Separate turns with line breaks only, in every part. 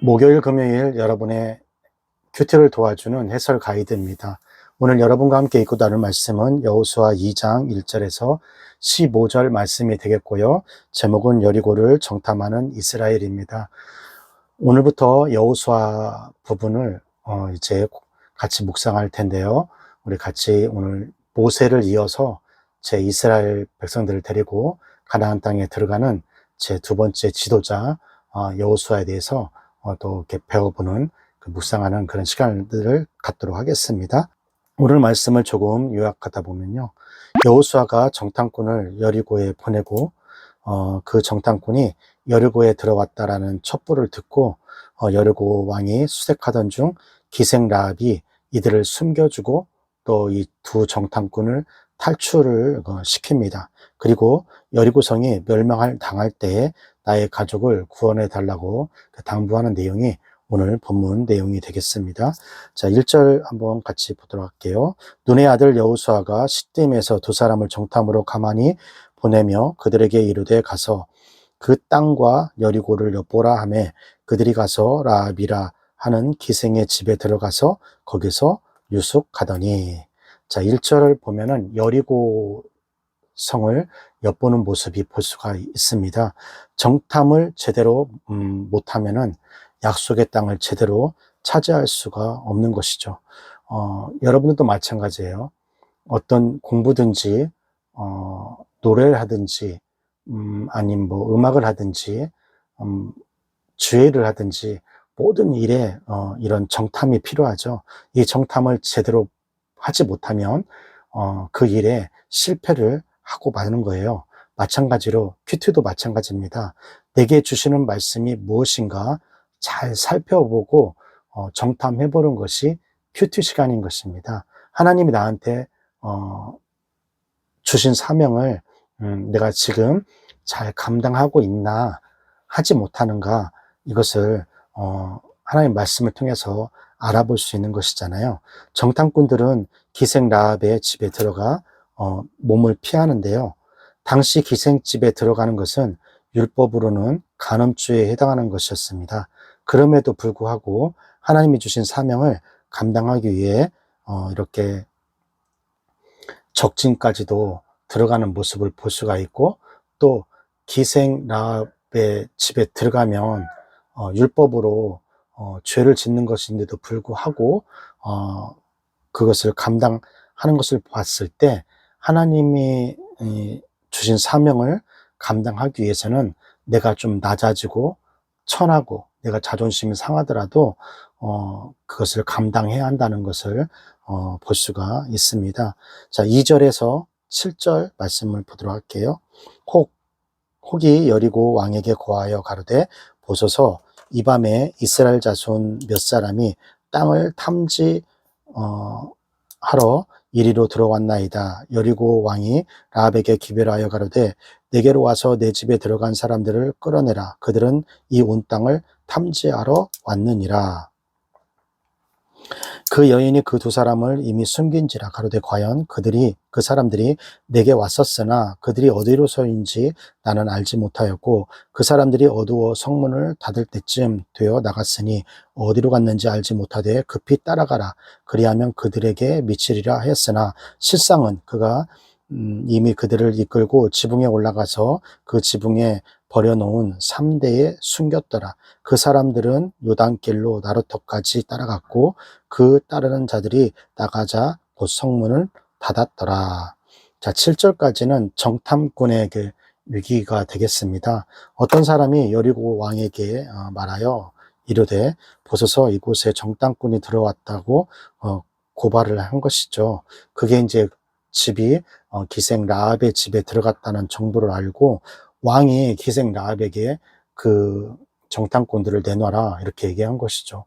목요일, 금요일 여러분의 큐티를 도와주는 해설 가이드입니다. 오늘 여러분과 함께 읽고 나눌 말씀은 여호수아 2장 1절에서 15절 말씀이 되겠고요. 제목은 여리고를 정탐하는 이스라엘입니다. 오늘부터 여호수아 부분을 이제 같이 묵상할 텐데요. 우리 같이 오늘 모세를 이어서 제 이스라엘 백성들을 데리고 가나안 땅에 들어가는 제 두 번째 지도자 여호수아에 대해서 또 이렇게 배워보는 묵상하는 그런 시간들을 갖도록 하겠습니다. 오늘 말씀을 조금 요약하다 보면요. 여호수아가 정탐꾼을 여리고에 보내고 그 정탐꾼이 여리고에 들어왔다라는 첩보를 듣고 여리고 왕이 수색하던 중 기생 라합이 이들을 숨겨주고 또 이 두 정탐꾼을 탈출을 시킵니다. 그리고 여리고 성이 당할 때에 나의 가족을 구원해 달라고 당부하는 내용이 오늘 본문 내용이 되겠습니다. 자, 1절 한번 같이 보도록 할게요. 눈의 아들 여호수아가 시딤에서 두 사람을 정탐으로 가만히 보내며 그들에게 이르되 가서 그 땅과 여리고를 엿보라 하매 그들이 가서 라합이라 하는 기생의 집에 들어가서 거기서 유숙하더니. 자, 1절을 보면은 여리고 성을 엿보는 모습이 볼 수가 있습니다. 정탐을 제대로 못하면은 약속의 땅을 제대로 차지할 수가 없는 것이죠. 여러분들도 마찬가지예요. 어떤 공부든지 노래를 하든지 아니면 뭐 음악을 하든지 주회를 하든지 모든 일에 이런 정탐이 필요하죠. 이 정탐을 제대로 하지 못하면 그 일에 실패를 하고 마는 거예요. 마찬가지로 큐티도 마찬가지입니다. 내게 주시는 말씀이 무엇인가 잘 살펴보고 정탐해보는 것이 큐티 시간인 것입니다. 하나님이 나한테 주신 사명을 내가 지금 잘 감당하고 있나 하지 못하는가, 이것을 하나님 말씀을 통해서 알아볼 수 있는 것이잖아요. 정탐꾼들은 기생 라합의 집에 들어가 몸을 피하는데요. 당시 기생집에 들어가는 것은 율법으로는 간음죄에 해당하는 것이었습니다. 그럼에도 불구하고 하나님이 주신 사명을 감당하기 위해 이렇게 적진까지도 들어가는 모습을 볼 수가 있고, 또 기생 라합의 집에 들어가면 율법으로 죄를 짓는 것인데도 불구하고 그것을 감당하는 것을 봤을 때 하나님이 주신 사명을 감당하기 위해서는 내가 좀 낮아지고 천하고 내가 자존심이 상하더라도 그것을 감당해야 한다는 것을 볼 수가 있습니다. 자, 2절에서 7절 말씀을 보도록 할게요. 혹이 여리고 왕에게 고하여 가로되 보소서 이 밤에 이스라엘 자손 몇 사람이 땅을 탐지하러 이리로 들어왔나이다. 여리고 왕이 라합에게 기별하여 가로되 내게로 와서 내 집에 들어간 사람들을 끌어내라. 그들은 이 온 땅을 탐지하러 왔느니라. 그 여인이 그 두 사람을 이미 숨긴지라. 가로되 과연 그 사람들이 내게 왔었으나 그들이 어디로서인지 나는 알지 못하였고 그 사람들이 어두워 성문을 닫을 때쯤 되어 나갔으니 어디로 갔는지 알지 못하되 급히 따라가라. 그리하면 그들에게 미치리라 하였으나 실상은 그가 이미 그들을 이끌고 지붕에 올라가서 그 지붕에 버려놓은 3대에 숨겼더라. 그 사람들은 요단길로 나루터까지 따라갔고 그 따르는 자들이 나가자 곧 성문을 닫았더라. 자, 7절까지는 정탐꾼의 그 위기가 되겠습니다. 어떤 사람이 여리고 왕에게 말하여 이르되 보소서 이곳에 정탐꾼이 들어왔다고 고발을 한 것이죠. 그게 이제 집이 기생 라합의 집에 들어갔다는 정보를 알고 왕이 기생 라합에게 그 정탐꾼들을 내놔라 이렇게 얘기한 것이죠.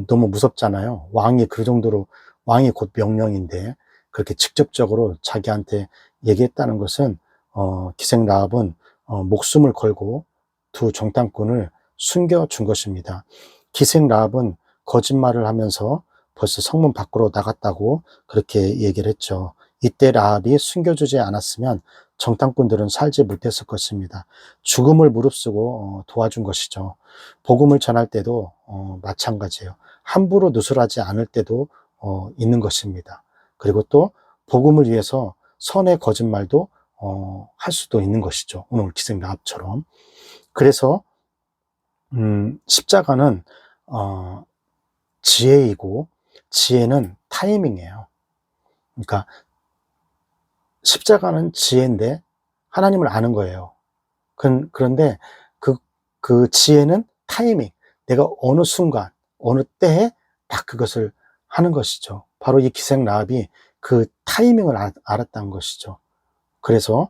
너무 무섭잖아요. 왕이 그 정도로, 왕이 곧 명령인데 그렇게 직접적으로 자기한테 얘기했다는 것은 기생 라합은 목숨을 걸고 두 정탐꾼을 숨겨준 것입니다. 기생 라합은 거짓말을 하면서 벌써 성문 밖으로 나갔다고 그렇게 얘기를 했죠. 이때 라합이 숨겨주지 않았으면 정탐꾼들은 살지 못했을 것입니다. 죽음을 무릅쓰고 도와준 것이죠. 복음을 전할 때도 마찬가지예요. 함부로 누설하지 않을 때도 있는 것입니다. 그리고 또 복음을 위해서 선의 거짓말도 할 수도 있는 것이죠. 오늘 기생 라합처럼. 그래서 십자가는 지혜이고 지혜는 타이밍이에요. 그러니까 십자가는 지혜인데 하나님을 아는 거예요. 그런데 그 지혜는 타이밍. 내가 어느 순간, 어느 때에 딱 그것을 하는 것이죠. 바로 이 기생 라합이 그 타이밍을 알았다는 것이죠. 그래서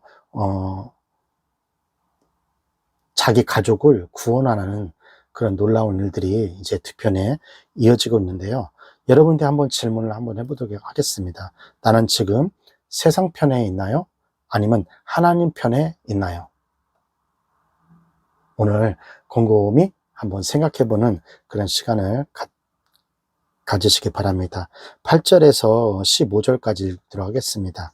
자기 가족을 구원하는 그런 놀라운 일들이 이제 뒤편에 이어지고 있는데요. 여러분들 한번 질문을 한번 해보도록 하겠습니다. 나는 지금 세상 편에 있나요? 아니면 하나님 편에 있나요? 오늘 곰곰이 한번 생각해보는 그런 시간을 가지시기 바랍니다. 8절에서 15절까지 읽도록 하겠습니다.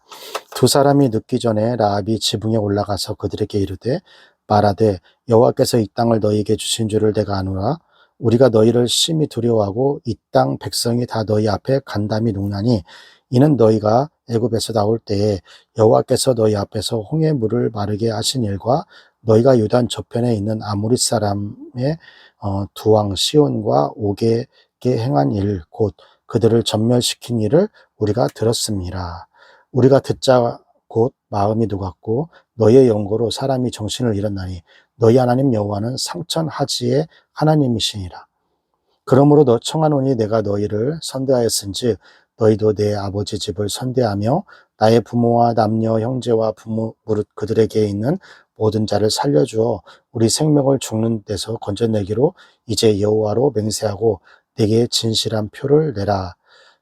두 사람이 늦기 전에 라합이 지붕에 올라가서 그들에게 이르되 말하되 여호와께서 이 땅을 너희에게 주신 줄을 내가 아노라. 우리가 너희를 심히 두려워하고 이 땅 백성이 다 너희 앞에 간담이 눕나니 이는 너희가 애굽에서 나올 때에 여호와께서 너희 앞에서 홍해 물을 마르게 하신 일과 너희가 요단 저편에 있는 아모리 사람의 두 왕 시온과 옥에 행한 일, 곧 그들을 전멸시킨 일을 우리가 들었습니다. 우리가 듣자 곧 마음이 녹았고 너희의 연고로 사람이 정신을 잃었나니 너희 하나님 여호와는 상천하지의 하나님이시니라. 그러므로 너 청하노니 내가 너희를 선대하였은즉 너희도 내 아버지 집을 선대하며 나의 부모와 남녀 형제와 부모 무릇 그들에게 있는 모든 자를 살려주어 우리 생명을 죽는 데서 건져내기로 이제 여호와로 맹세하고 내게 진실한 표를 내라.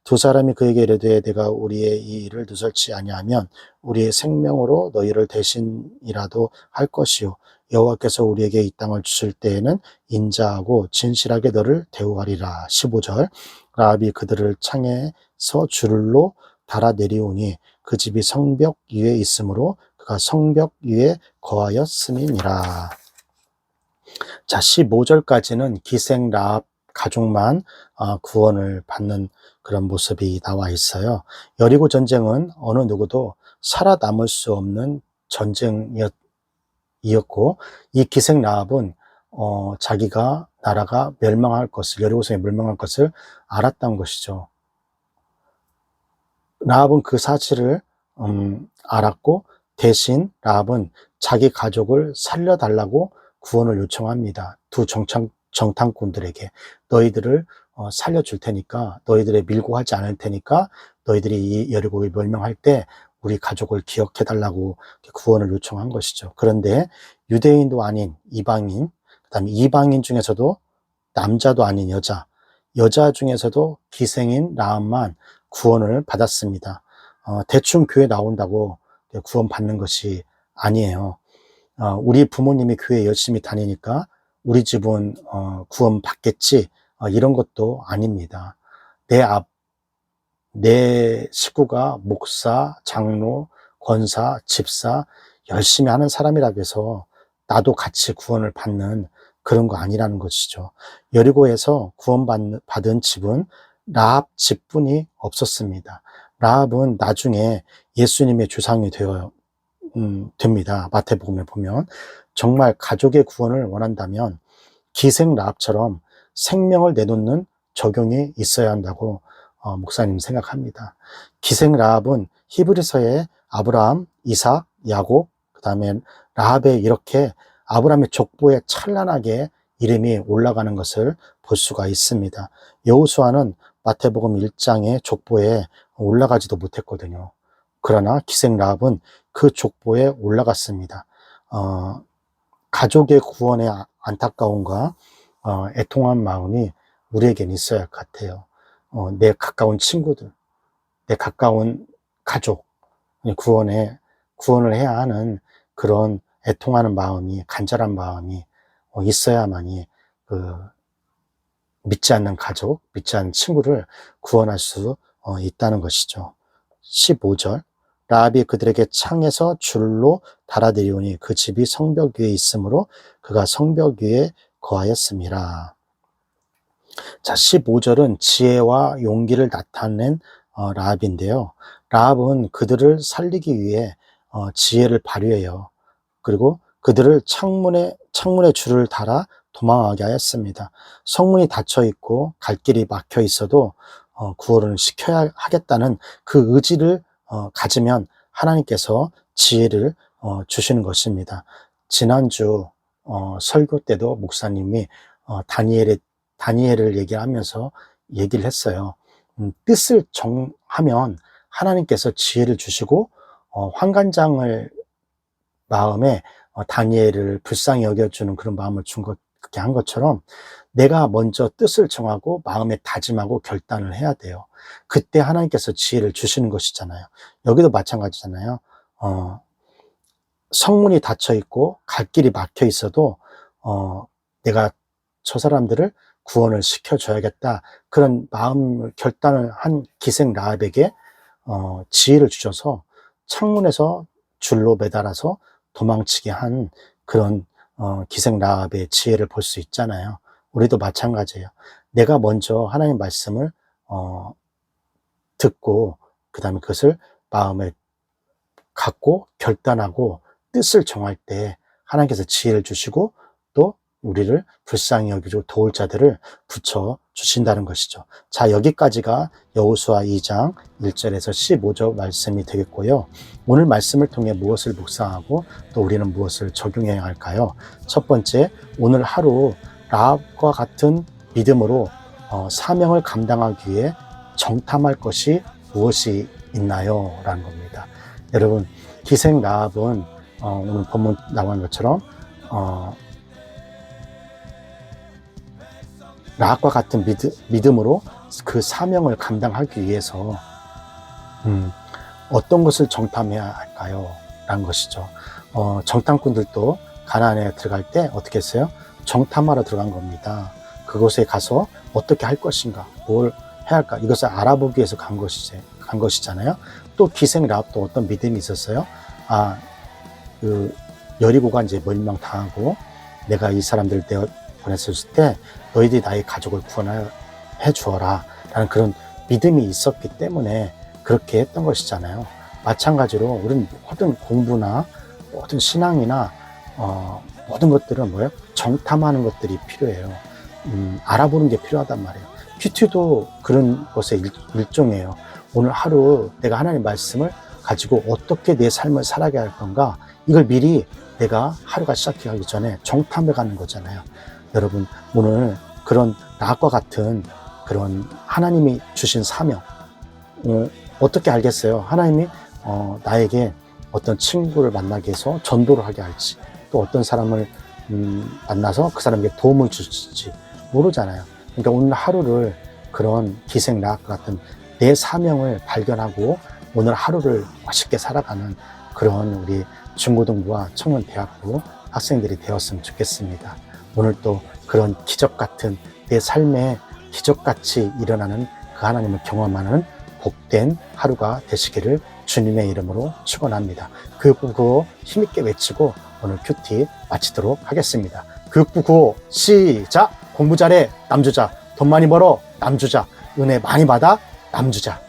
두 사람이 그에게 이르되 내가 우리의 이 일을 누설치 아니하면 우리의 생명으로 너희를 대신이라도 할 것이요 여호와께서 우리에게 이 땅을 주실 때에는 인자하고 진실하게 너를 대우하리라. 15절 라합이 그들을 창에서 줄로 달아 내리오니 그 집이 성벽 위에 있으므로 그가 성벽 위에 거하였음이니라. 자, 15절까지는 기생 라합 가족만 구원을 받는 그런 모습이 나와 있어요. 여리고 전쟁은 어느 누구도 살아남을 수 없는 전쟁이었고 이 기생 라합은 자기가 나라가 멸망할 것을, 여리고성이 멸망할 것을 알았던 것이죠. 라합은 그 사실을 알았고 대신 라합은 자기 가족을 살려달라고 구원을 요청합니다. 두 정탐꾼들에게 너희들을 살려줄 테니까, 너희들의 밀고 하지 않을 테니까 너희들이 이 여리고를 멸망할 때 우리 가족을 기억해달라고 구원을 요청한 것이죠. 그런데 유대인도 아닌 이방인, 그 다음에 이방인 중에서도 남자도 아닌 여자 중에서도 기생인 라합만 구원을 받았습니다. 대충 교회 나온다고 구원 받는 것이 아니에요. 우리 부모님이 교회 열심히 다니니까 우리 집은 구원 받겠지, 이런 것도 아닙니다. 내 식구가 목사, 장로, 권사, 집사 열심히 하는 사람이라고 해서 나도 같이 구원을 받는 그런 거 아니라는 것이죠. 여리고에서 구원받은 집은 라합 집뿐이 없었습니다. 라합은 나중에 예수님의 조상이 됩니다. 마태복음에 보면 정말 가족의 구원을 원한다면 기생 라합처럼 생명을 내놓는 적용이 있어야 한다고 목사님 생각합니다. 기생 라합은 히브리서에 아브라함, 이삭, 야곱, 그 다음에 라합에 이렇게 아브라함의 족보에 찬란하게 이름이 올라가는 것을 볼 수가 있습니다. 여호수아는 마태복음 1장의 족보에 올라가지도 못했거든요. 그러나 기생 라합은 그 족보에 올라갔습니다. 가족의 구원의 안타까움과 애통한 마음이 우리에겐 있어야 할 것 같아요. 내 가까운 친구들, 내 가까운 가족, 구원을 해야 하는 그런 애통하는 마음이, 간절한 마음이 있어야만이 믿지 않는 가족, 믿지 않는 친구를 구원할 수 있다는 것이죠. 15절 라합이 그들에게 창에서 줄로 달아드리오니 그 집이 성벽 위에 있으므로 그가 성벽 위에 거하였습니다. 자, 15절은 지혜와 용기를 나타낸 라합인데요. 라합은 그들을 살리기 위해 지혜를 발휘해요. 그리고 그들을 창문에 줄을 달아 도망하게 하였습니다. 성문이 닫혀 있고 갈 길이 막혀 있어도 구원을 시켜야 하겠다는 그 의지를 가지면 하나님께서 지혜를 주시는 것입니다. 지난주 설교 때도 목사님이 다니엘을 얘기하면서 얘기를 했어요. 뜻을 정하면 하나님께서 지혜를 주시고 환관장을 마음에 다니엘을 불쌍히 여겨주는 그런 마음을 그렇게 한 것처럼 내가 먼저 뜻을 정하고 마음에 다짐하고 결단을 해야 돼요. 그때 하나님께서 지혜를 주시는 것이잖아요. 여기도 마찬가지잖아요. 성문이 닫혀 있고 갈 길이 막혀 있어도 내가 저 사람들을 구원을 시켜줘야겠다. 그런 마음 결단을 한 기생 라합에게 지혜를 주셔서 창문에서 줄로 매달아서 도망치게 한 그런 기생 라합의 지혜를 볼 수 있잖아요. 우리도 마찬가지예요. 내가 먼저 하나님 말씀을 듣고 그 다음에 그것을 마음에 갖고 결단하고 뜻을 정할 때 하나님께서 지혜를 주시고 또 우리를 불쌍히 여기고 도울 자들을 붙여 주신다는 것이죠. 자, 여기까지가 여호수아 2장 1절에서 15절 말씀이 되겠고요. 오늘 말씀을 통해 무엇을 묵상하고 또 우리는 무엇을 적용해야 할까요? 첫 번째, 오늘 하루 라합과 같은 믿음으로 사명을 감당하기 위해 정탐할 것이 무엇이 있나요? 라는 겁니다. 여러분, 기생 라합은 오늘 본문 나온 것처럼 라합과 같은 믿음으로 그 사명을 감당하기 위해서 어떤 것을 정탐해야 할까요? 라는 것이죠. 정탐꾼들도 가나안에 들어갈 때 어떻게 했어요? 정탐하러 들어간 겁니다. 그곳에 가서 어떻게 할 것인가, 뭘 해야 할까, 이것을 알아보기 위해서 간 것이잖아요. 또 기생 라합도 어떤 믿음이 있었어요? 여리고가 이제 멸망당하고 내가 이 사람들 보냈을 때 너희들이 나의 가족을 구원해 주어라 라는 그런 믿음이 있었기 때문에 그렇게 했던 것이잖아요. 마찬가지로 우리는 모든 공부나 모든 신앙이나 모든 것들은 뭐예요? 정탐하는 것들이 필요해요. 알아보는 게 필요하단 말이에요. 큐티도 그런 것의 일종이에요. 오늘 하루 내가 하나님 말씀을 가지고 어떻게 내 삶을 살아가야 할 건가, 이걸 미리 내가 하루가 시작하기 전에 정탐을 가는 거잖아요. 여러분, 오늘 그런 라합과 같은 그런 하나님이 주신 사명, 어떻게 알겠어요? 하나님이 나에게 어떤 친구를 만나게 해서 전도를 하게 할지, 또 어떤 사람을 만나서 그 사람에게 도움을 줄지 모르잖아요. 그러니까 오늘 하루를 그런 기생 라합과 같은 내 사명을 발견하고 오늘 하루를 맛있게 살아가는 그런 우리 중고등부와 청년대학부 학생들이 되었으면 좋겠습니다. 오늘 또 그런 기적 같은 내 삶에 기적같이 일어나는 그 하나님을 경험하는 복된 하루가 되시기를 주님의 이름으로 축원합니다. 교육부구호 힘있게 외치고 오늘 큐티 마치도록 하겠습니다. 교육부구호 시작! 공부 잘해 남주자, 돈 많이 벌어 남주자, 은혜 많이 받아 남주자.